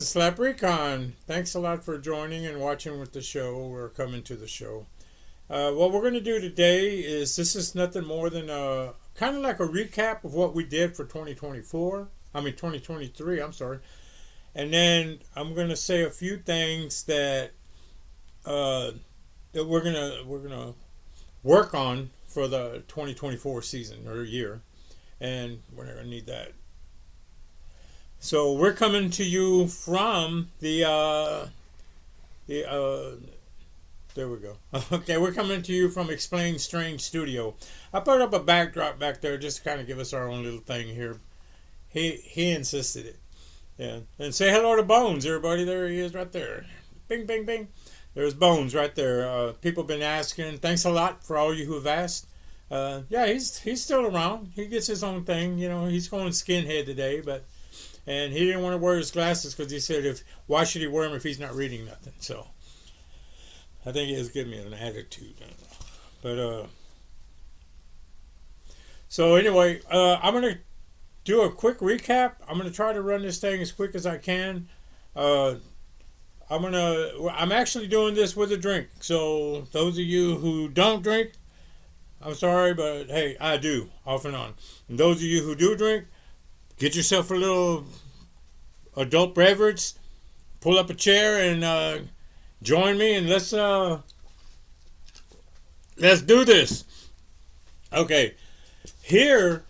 Slap Recon. Thanks a lot for joining and watching with the show. We're coming to the show. What we're going to do today is this is nothing more than kind of like a recap of what we did for 2024. 2023. I'm sorry. And then I'm going to say a few things uh, that we're gonna work on for the 2024 season or year, and we're not going to need that. So we're coming to you from the there we go. Okay, we're coming to you from Explain Strange Studio. I put up a backdrop back there just to kind of give us our own little thing here. He insisted it. Yeah, and say hello to Bones, everybody. There he is, right there. Bing, bing, bing. There's Bones right there. People have been asking. Thanks a lot for all you who have asked. Yeah, he's still around. He gets his own thing. You know, he's going skinhead today, but and he didn't want to wear his glasses because he said, "If why should he wear them if he's not reading nothing?" So I think he was giving me an attitude. I don't know. But so anyway, I'm gonna do a quick recap. I'm gonna try to run this thing as quick as I can. Uh, I'm actually doing this with a drink. So those of you who don't drink, I'm sorry, but hey, I do off and on. And those of you who do drink, get yourself a little adult beverage, pull up a chair, and join me, and let's do this. Okay, here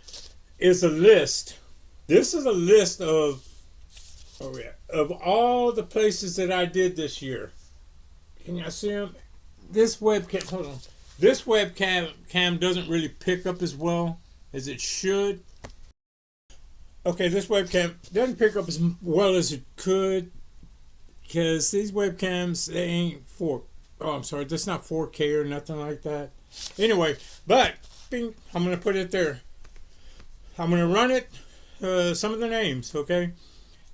is a list. This is a list of all the places that I did this year. Can you see them? This webcam, hold on. This webcam doesn't really pick up as well as it should. Okay, this webcam doesn't pick up as well as it could because these webcams, they ain't oh, I'm sorry, that's not 4K or nothing like that. Anyway, but bing, I'm gonna put it there. I'm gonna run it. Some of the names, okay.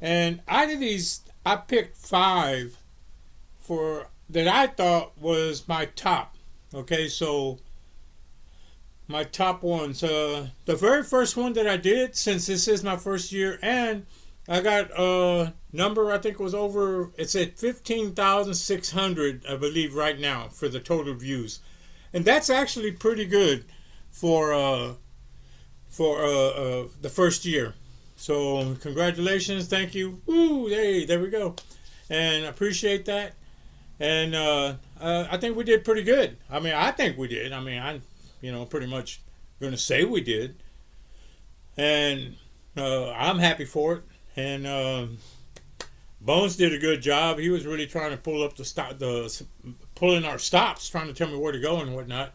And out of these, I picked 5 for that I thought was my top. Okay, so my top ones. The very first one that I did, since this is my first year, and I got a number, I think it was over, it's at 15,600, I believe, right now for the total views. And that's actually pretty good for the first year. So congratulations, thank you. Woo, hey, there we go. And I appreciate that. And I think we did pretty good. I think we did. Pretty much going to say we did. And I'm happy for it. And Bones did a good job. He was really trying to pull up pulling our stops, trying to tell me where to go and whatnot,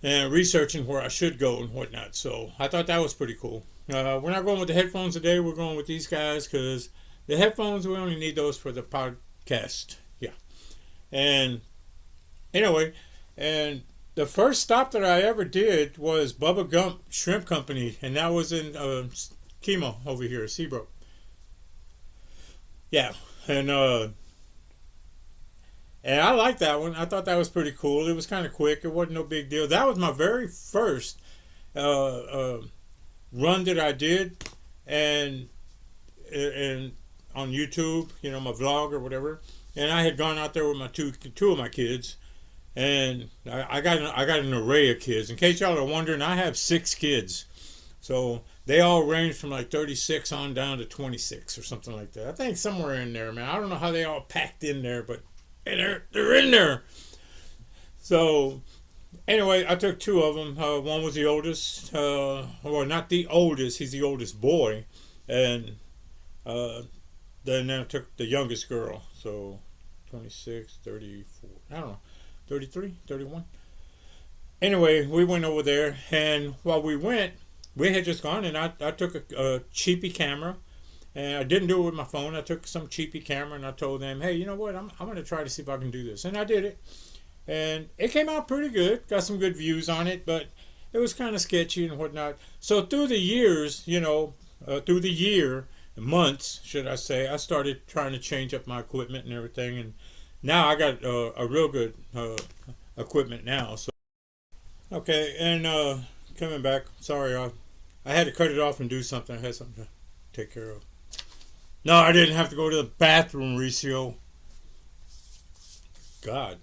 and researching where I should go and whatnot. So I thought that was pretty cool. We're not going with the headphones today. We're going with these guys because the headphones, we only need those for the podcast. Yeah. And anyway, and the first stop that I ever did was Bubba Gump Shrimp Company, and that was in Chemo over here, Seabrook. Yeah, and I liked that one. I thought that was pretty cool. It was kind of quick. It wasn't no big deal. That was my very first run that I did, and on YouTube, my vlog or whatever. And I had gone out there with my two of my kids, and I got an array of kids. In case y'all are wondering, I have 6 kids, so they all range from like 36 on down to 26 or something like that. I think somewhere in there, man. I don't know how they all packed in there, but they're in there. So anyway, I took 2 of them. One was the oldest. Well, not the oldest. He's the oldest boy, and then I took the youngest girl. So 26, 34. I don't know. 33, 31. Anyway, we went over there, and while we went, we had just gone, and I took a cheapy camera, and I didn't do it with my phone. I took some cheapy camera, and I told them, hey, you know what? I'm going to try to see if I can do this. And I did it, and it came out pretty good. Got some good views on it, but it was kind of sketchy and whatnot. So through the years, through the year, months, should I say, I started trying to change up my equipment and everything, and now I got a real good equipment now. So okay, and coming back. Sorry, I had to cut it off and do something. I had something to take care of. No, I didn't have to go to the bathroom, Ricio. God.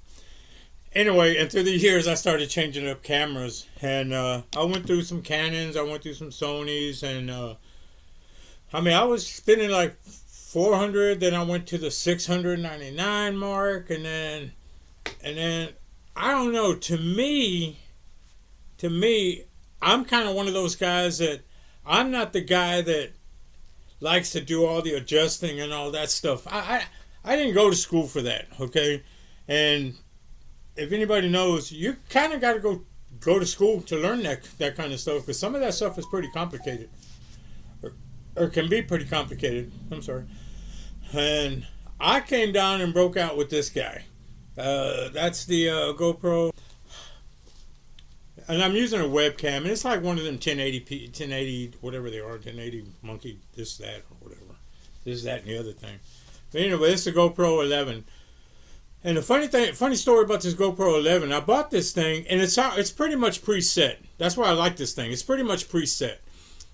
Anyway, and through the years, I started changing up cameras, and I went through some Canons, I went through some Sonys, and I mean, I was spending like 400. Then I went to the 699 mark, and then I don't know. To me, I'm kind of one of those guys that I'm not the guy that likes to do all the adjusting and all that stuff. I didn't go to school for that, okay? And if anybody knows, you kind of got to go to school to learn that kind of stuff, because some of that stuff is pretty complicated, or can be pretty complicated. I'm sorry. And I came down and broke out with this guy. That's the GoPro, and I'm using a webcam, and it's like one of them 1080p, 1080 whatever they are, 1080 monkey, this, that, or whatever, this, that, and the other thing. But anyway, it's the GoPro 11. And the funny story about this GoPro 11, I bought this thing, and it's pretty much preset. That's why I like this thing. It's pretty much preset.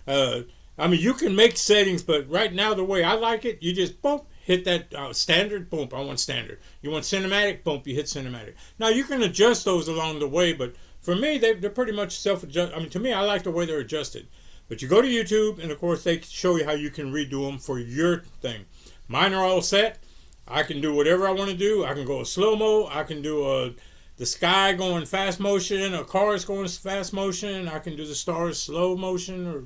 I mean, you can make settings, but right now the way I like it, you just boom, hit that standard, boom, I want standard. You want cinematic, boom, you hit cinematic. Now you can adjust those along the way, but for me, they're pretty much self-adjust. I mean, to me, I like the way they're adjusted. But you go to YouTube, and of course, they show you how you can redo them for your thing. Mine are all set. I can do whatever I want to do. I can go slow-mo. I can do the sky going fast motion, or cars going fast motion. I can do the stars slow motion, or,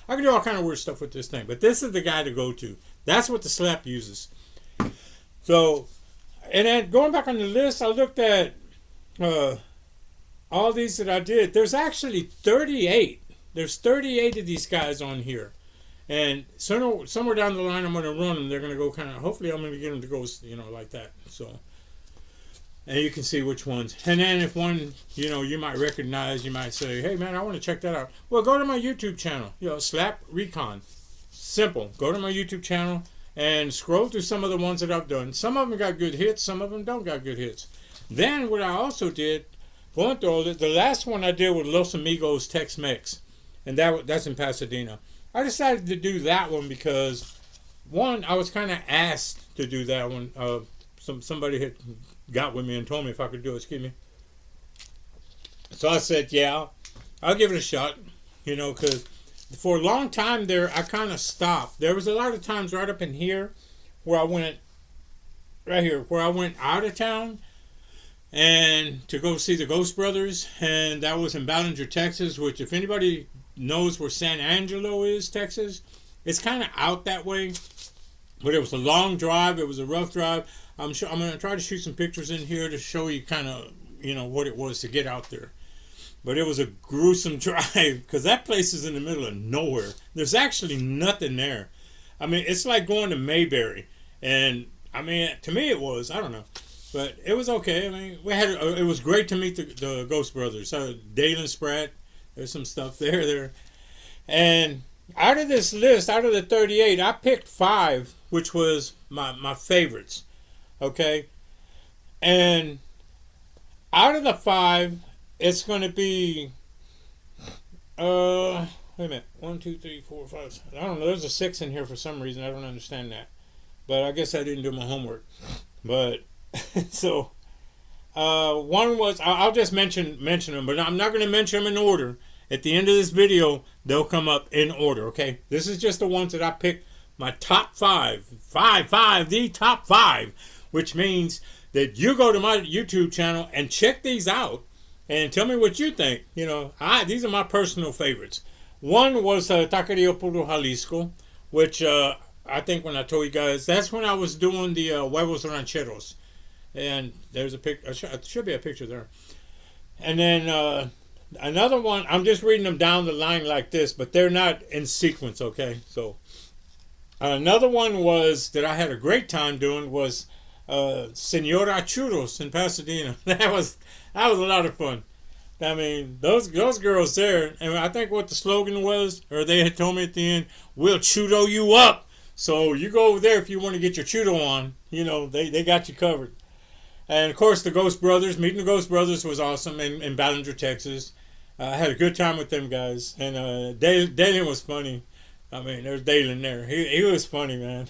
I can do all kind of weird stuff with this thing. But this is the guy to go to. That's what the Slap uses. So, and then going back on the list, I looked at all these that I did. There's actually 38. There's 38 of these guys on here. And somewhere down the line, I'm going to run them. They're going to go kind of, hopefully I'm going to get them to go, like that. So, and you can see which ones. And then if one, you might recognize, you might say, hey man, I want to check that out. Well, go to my YouTube channel, Slap Recon. Simple. Go to my YouTube channel and scroll through some of the ones that I've done. Some of them got good hits, some of them don't got good hits. Then what I also did, going through all this, the last one I did was Los Amigos Tex-Mex. And that's in Pasadena. I decided to do that one because, one, I was kind of asked to do that one. Somebody had got with me and told me if I could do it. Excuse me. So I said, yeah, I'll give it a shot. Because for a long time there, I kind of stopped. There was a lot of times right up in here where I went out of town and to go see the Ghost Brothers. And that was in Ballinger, Texas, which if anybody knows where San Angelo is, Texas, it's kind of out that way, but it was a long drive. It was a rough drive. I'm going to try to shoot some pictures in here to show you kind of what it was to get out there, but it was a gruesome drive because that place is in the middle of nowhere. There's actually nothing there. I mean, it's like going to Mayberry, and I mean, to me it was, I don't know, but it was okay. I mean, it was great to meet the Ghost Brothers. Dalen Spratt. There's some stuff there. And out of this list, out of the 38, I picked 5, which was my favorites. Okay? And out of the 5, it's going to be, wait a minute, 1, 2, 3, 4, 5, I don't know, there's a 6 in here for some reason. I don't understand that. But I guess I didn't do my homework. But, so, one was, I'll just mention them, but I'm not going to mention them in order. At the end of this video, they'll come up in order, okay? This is just the ones that I picked, my top 5. The top 5, which means that you go to my YouTube channel and check these out and tell me what you think. These are my personal favorites. One was Taqueria Puro Jalisco, which I think when I told you guys, that's when I was doing the huevos rancheros. And there's a picture, should be a picture there. And then another one, I'm just reading them down the line like this, but they're not in sequence, okay? So another one was that I had a great time doing was Senora Churros in Pasadena. That was a lot of fun. I mean, those girls there, and I think what the slogan was, or they had told me at the end, we'll churro you up. So you go over there if you want to get your churro on. They got you covered. And, of course, the Ghost Brothers. Meeting the Ghost Brothers was awesome in Ballinger, Texas. I had a good time with them guys. And Dalen was funny. I mean, there's Dalen there. He was funny, man.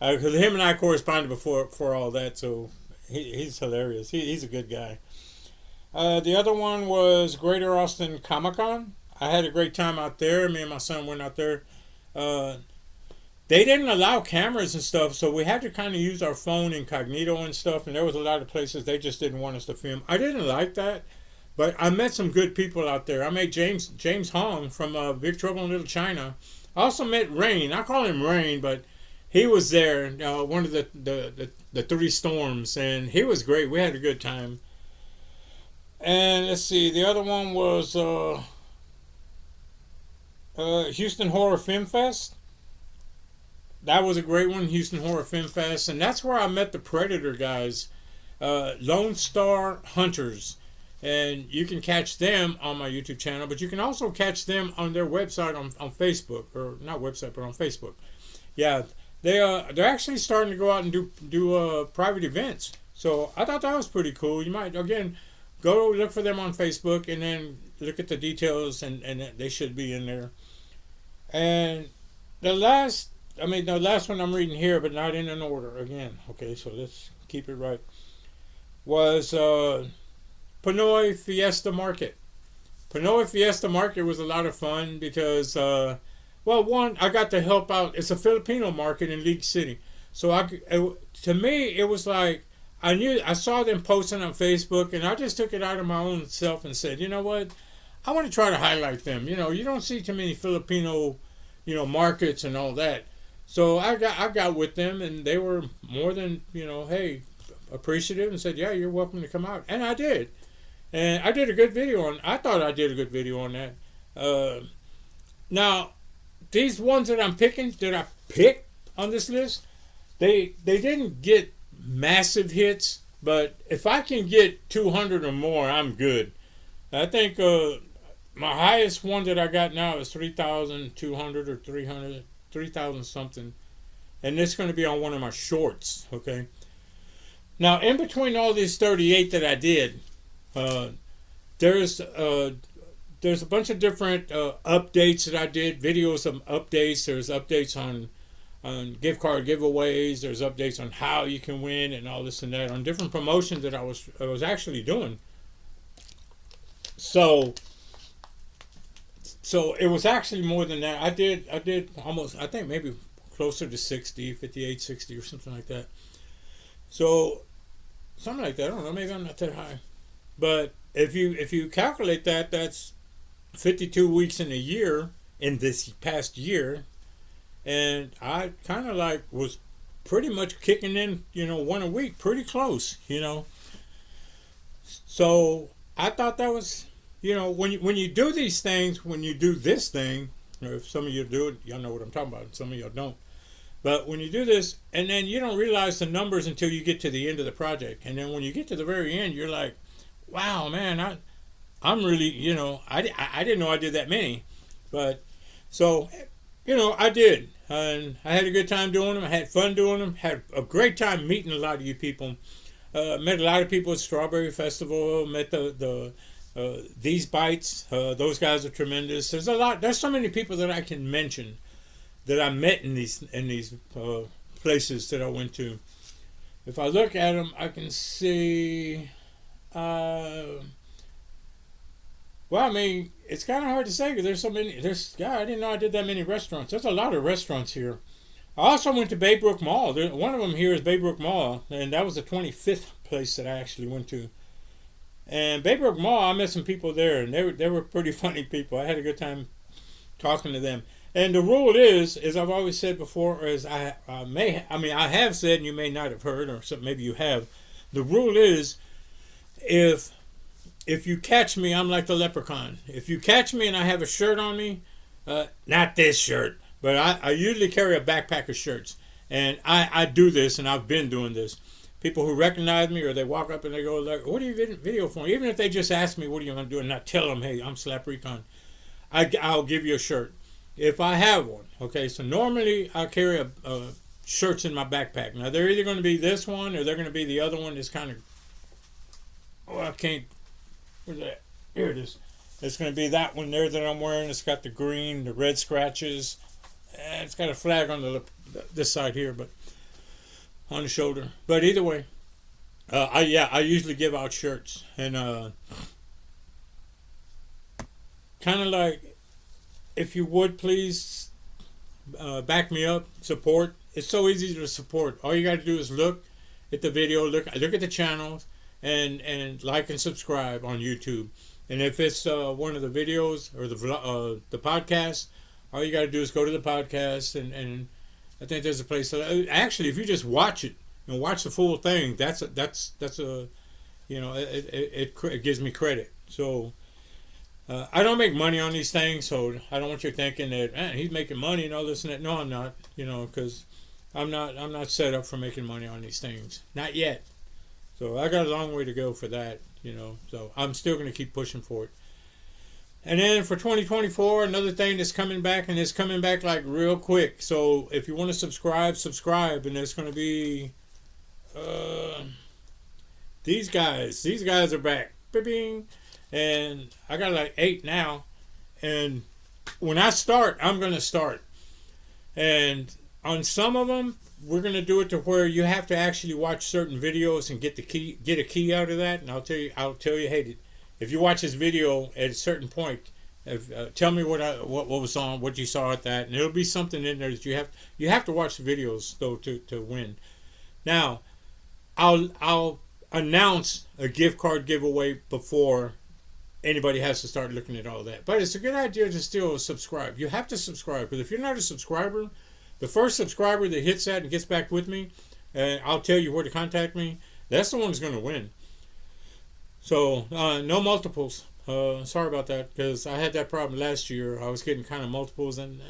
Because him and I corresponded before for all that, so he's hilarious. He's a good guy. The other one was Greater Austin Comic Con. I had a great time out there. Me and my son went out there. Uh, they didn't allow cameras and stuff, so we had to kind of use our phone incognito and stuff. And there was a lot of places they just didn't want us to film. I didn't like that, but I met some good people out there. I met James Hong from Big Trouble in Little China. I also met Rain. I call him Rain, but he was there. One of the three storms, and he was great. We had a good time. And let's see, the other one was Houston Horror Film Fest. That was a great one, Houston Horror Film Fest, and that's where I met the Predator guys, Lone Star Hunters, and you can catch them on my YouTube channel, but you can also catch them on their website on Facebook, or not website, but on Facebook. Yeah, they're actually starting to go out and do private events. So I thought that was pretty cool. You might again go look for them on Facebook and then look at the details, and they should be in there. And the last one I'm reading here, but not in an order again. Okay, so let's keep it right. Was Pinoy Fiesta Market. Pinoy Fiesta Market was a lot of fun because, one, I got to help out. It's a Filipino market in League City. So to me, it was like, I saw them posting on Facebook, and I just took it out of my own self and said, you know what? I want to try to highlight them. You know, you don't see too many Filipino, markets and all that. So I got with them, and they were more than, hey, appreciative, and said, yeah, you're welcome to come out. And I did. And I did a good video I thought I did a good video on that. Now, these ones that I picked on this list, they didn't get massive hits, but if I can get 200 or more, I'm good. I think my highest one that I got now is 3,200 or 3,000 something, and it's going to be on one of my shorts. Okay. Now, in between all these 38 that I did, there's a bunch of different updates that I did, videos of updates. There's updates on gift card giveaways. There's updates on how you can win and all this and that on different promotions that I was actually doing. So it was actually more than that. I did almost, I think maybe closer to 60, 58, 60 or something like that. So something like that. I don't know. Maybe I'm not that high. But if you calculate that, that's 52 weeks in a year in this past year. And I kind of like was pretty much kicking in, one a week, pretty close, So I thought that was, when you do these things, when you do this thing, or if some of you do it, y'all know what I'm talking about. Some of y'all don't. But when you do this, and then you don't realize the numbers until you get to the end of the project. And then when you get to the very end, you're like, wow, man, I'm really, I didn't know I did that many. But so, I did. And I had a good time doing them. I had fun doing them. Had a great time meeting a lot of you people. Met a lot of people at Strawberry Festival. Met These Bites. Those guys are tremendous. There's so many people that I can mention that I met in these places that I went to. If I look at them, I can see. Well, I mean, it's kind of hard to say because there's so many. I didn't know I did that many restaurants. There's a lot of restaurants here. I also went to Baybrook Mall. One of them here is Baybrook Mall, and that was the 25th place that I actually went to. And Baybrook Mall, I met some people there, and they were pretty funny people. I had a good time talking to them. And the rule is, as I've always said before, as I have said, and you may not have heard, or maybe you have. The rule is, if you catch me, I'm like the leprechaun. If you catch me and I have a shirt on me, not this shirt, but I usually carry a backpack of shirts. And I do this, and I've been doing this. People who recognize me, or they walk up and they go, what are you video for? Even if they just ask me, what are you going to do? And I tell them, hey, I'm Slap Recon. I'll give you a shirt. If I have one. Okay, so normally I carry shirts in my backpack. Now, they're either going to be this one, or they're going to be the other one that's kind of, I can't. Where's that? Here it is. It's going to be that one there that I'm wearing. It's got the red scratches. And it's got a flag on this side here. But on the shoulder. But either way, I usually give out shirts, and kind of like, if you would please back me up, support. It's so easy to support. All you got to do is look at the video, look at the channels, and like and subscribe on YouTube. And if it's one of the videos or the podcast, all you got to do is go to the podcast, and I think there's a place. Actually, if you just watch it and watch the full thing, that's a it gives me credit. So I don't make money on these things, so I don't want you thinking that, man, he's making money and all this and that. No, I'm not. Because I'm not set up for making money on these things, not yet. So I got a long way to go for that. So I'm still going to keep pushing for it. And then for 2024, another thing that's coming back, and it's coming back like real quick. So if you want to subscribe, and it's going to be these guys. These guys are back. Bing. And I got like 8 now. And when I start, I'm going to start. And on some of them, we're going to do it to where you have to actually watch certain videos and get a key out of that. And I'll tell you, hey, if you watch this video at a certain point, tell me what was on, what you saw at that, and it'll be something in there that you have to watch the videos though to win. Now, I'll announce a gift card giveaway before anybody has to start looking at all that. But it's a good idea to still subscribe. You have to subscribe, because if you're not a subscriber, the first subscriber that hits that and gets back with me, and I'll tell you where to contact me, that's the one who's going to win. So no multiples. Sorry about that, because I had that problem last year. I was getting kind of multiples, and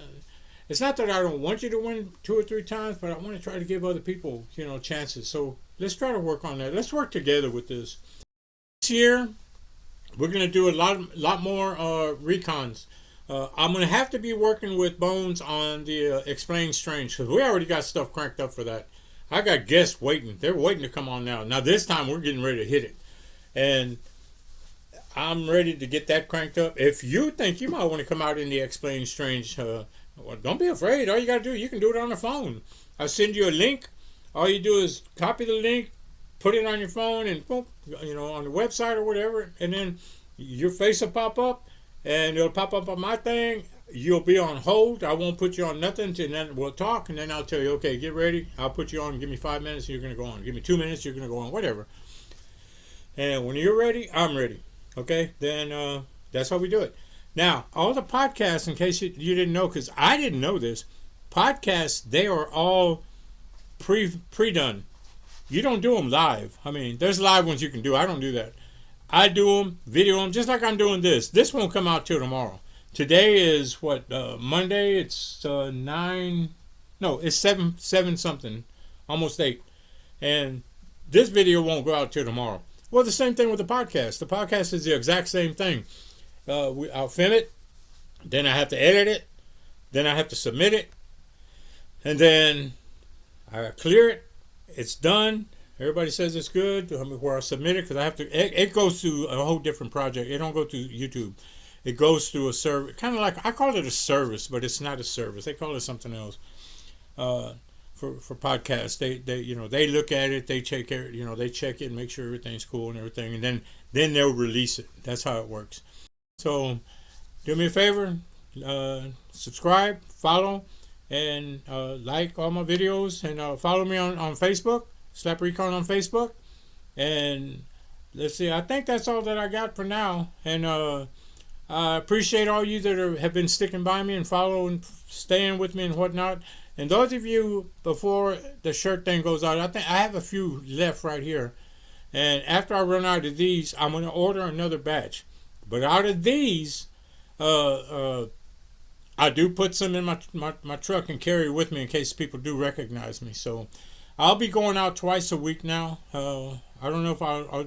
it's not that I don't want you to win 2 or 3 times, but I want to try to give other people, chances. So let's try to work on that. Let's work together with this. This year, we're going to do a lot more recons. I'm going to have to be working with Bones on the Explain Strange, because we already got stuff cranked up for that. I got guests waiting. They're waiting to come on now. Now this time we're getting ready to hit it. And I'm ready to get that cranked up. If you think you might want to come out in the Explain Strange, well, don't be afraid. All you got to do, you can do it on the phone. I'll send you a link. All you do is copy the link, put it on your phone, and boom, on the website or whatever, and then your face will pop up, and it'll pop up on my thing. You'll be on hold. I won't put you on nothing, and then we'll talk, and then I'll tell you, okay, get ready. I'll put you on. Give me 5 minutes, you're going to go on. Give me 2 minutes, you're going to go on, whatever. And when you're ready, I'm ready. Okay? Then that's how we do it. Now, all the podcasts, in case you didn't know, because I didn't know this, podcasts, they are all pre-done. You don't do them live. I mean, there's live ones you can do. I don't do that. I do them, video them, just like I'm doing this. This won't come out till tomorrow. Today is what, Monday? It's 9, no, it's 7 something, almost 8. And this video won't go out till tomorrow. Well, the same thing with the podcast. The podcast is the exact same thing. I'll film it, then I have to edit it, then I have to submit it, and then I clear it. It's done. Everybody says it's good. Where I submit it, because I have to. It goes to a whole different project. It don't go to YouTube. It goes through a service, kind of like, I call it a service, but it's not a service. They call it something else. For podcasts, they look at it, they check it, they check it and make sure everything's cool and everything, and then they'll release it. That's how it works. So do me a favor, subscribe, follow, and like all my videos, and follow me on Facebook, Slap Recon on Facebook, and let's see. I think that's all that I got for now, and I appreciate all you that have been sticking by me and following, staying with me and whatnot. And those of you, before the shirt thing goes out, I think I have a few left right here. And after I run out of these, I'm going to order another batch. But out of these, I do put some in my truck and carry with me in case people do recognize me. So I'll be going out twice a week now. I don't know if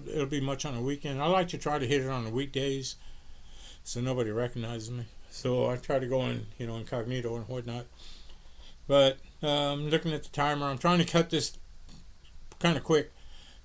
it'll be much on the weekend. I like to try to hit it on the weekdays so nobody recognizes me. So I try to go in, incognito and whatnot. But I'm looking at the timer. I'm trying to cut this kind of quick.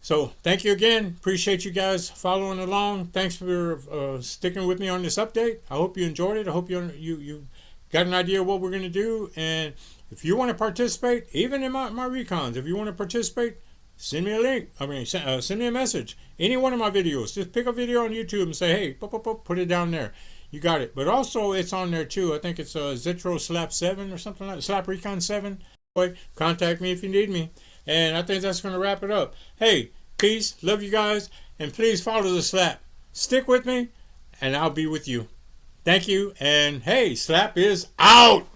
So thank you again. Appreciate you guys following along. Thanks for sticking with me on this update. I hope you enjoyed it. I hope you got an idea of what we're going to do. And if you want to participate, even in my recons, if you want to participate, send me a link. Send me a message. Any one of my videos. Just pick a video on YouTube and say, hey, put it down there. You got it. But also, it's on there too. I think it's Zitro Slap 7 or something like that. Slap Recon 7. Contact me if you need me. And I think that's going to wrap it up. Hey, peace. Love you guys. And please follow the Slap. Stick with me, and I'll be with you. Thank you. And hey, Slap is out.